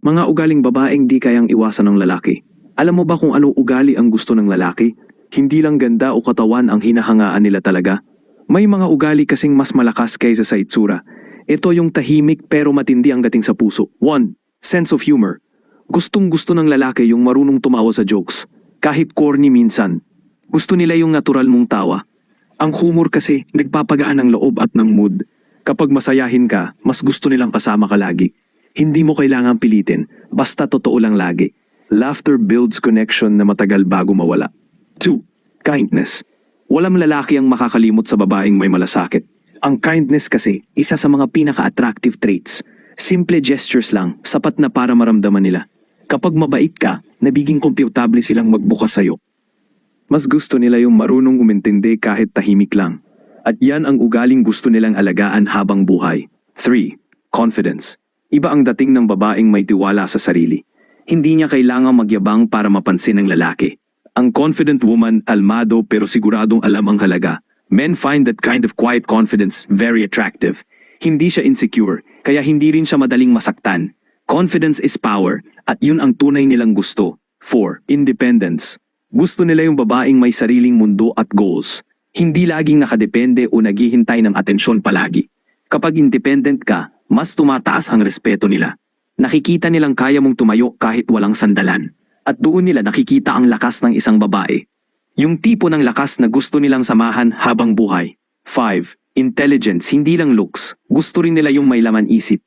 Mga ugaling babaeng di kayang iwasan ng lalaki. Alam mo ba kung anong ugali ang gusto ng lalaki? Hindi lang ganda o katawan ang hinahangaan nila talaga. May mga ugali kasing mas malakas kaysa sa itsura. Ito yung tahimik pero matindi ang dating sa puso. 1. Sense of humor. Gustong gusto ng lalaki yung marunong tumawa sa jokes. Kahit corny minsan. Gusto nila yung natural mong tawa. Ang humor kasi nagpapagaan ng loob at ng mood. Kapag masayahin ka, mas gusto nilang kasama ka lagi. Hindi mo kailangan pilitin, basta totoo lang lagi. Laughter builds connection na matagal bago mawala. 2. Kindness. Walang lalaki ang makakalimot sa babaeng may malasakit. Ang kindness kasi, isa sa mga pinaka-attractive traits. Simple gestures lang, sapat na para maramdaman nila. Kapag mabait ka, nabiging komportable silang magbukas sa'yo. Mas gusto nila yung marunong umintindi kahit tahimik lang. At yan ang ugaling gusto nilang alagaan habang buhay. 3. Confidence. Iba ang dating ng babaeng may tiwala sa sarili. Hindi niya kailangang magyabang para mapansin ng lalaki. Ang confident woman, kalmado pero siguradong alam ang halaga. Men find that kind of quiet confidence very attractive. Hindi siya insecure, kaya hindi rin siya madaling masaktan. Confidence is power, at yun ang tunay nilang gusto. 4. Independence. Gusto nila yung babaeng may sariling mundo at goals. Hindi laging nakadepende o naghihintay ng atensyon palagi. Kapag independent ka, mas tumataas ang respeto nila. Nakikita nilang kaya mong tumayo kahit walang sandalan. At doon nila nakikita ang lakas ng isang babae. Yung tipo ng lakas na gusto nilang samahan habang buhay. 5. Intelligence, hindi lang looks. Gusto rin nila yung may laman isip.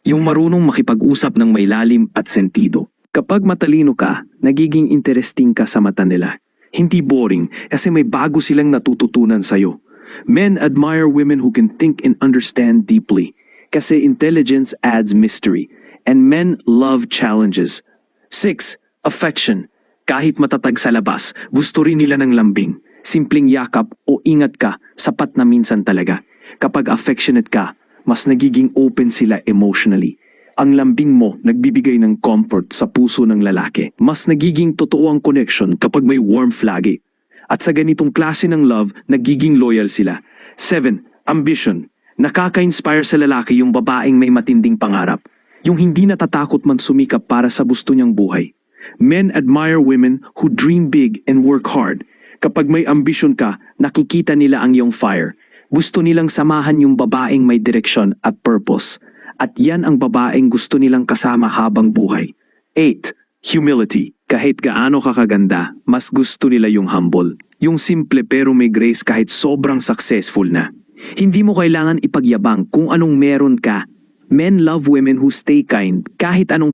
Yung marunong makipag-usap ng may lalim at sentido. Kapag matalino ka, nagiging interesting ka sa mata nila. Hindi boring kasi may bago silang natututunan sa'yo. Men admire women who can think and understand deeply kasi intelligence adds mystery and men love challenges. 6. Affection. Kahit matatag sa labas, gusto rin nila ng lambing. Simpleng yakap o ingat ka, sapat na minsan talaga. Kapag affectionate ka, mas nagiging open sila emotionally. Ang lambing mo nagbibigay ng comfort sa puso ng lalaki. Mas nagiging totoo ang connection kapag may warmth lagi. At sa ganitong klase ng love, nagiging loyal sila. 7. Ambition. Nakaka-inspire sa lalaki yung babaeng may matinding pangarap. Yung hindi natatakot man sumikap para sa gusto niyang buhay. Men admire women who dream big and work hard. Kapag may ambition ka, nakikita nila ang iyong fire. Gusto nilang samahan yung babaeng may direksyon at purpose. At yan ang babaeng gusto nilang kasama habang buhay. 8. Humility. Kahit gaano kakaganda, mas gusto nila yung humble. Yung simple pero may grace kahit sobrang successful na. Hindi mo kailangan ipagyabang kung anong meron ka. Men love women who stay kind kahit anong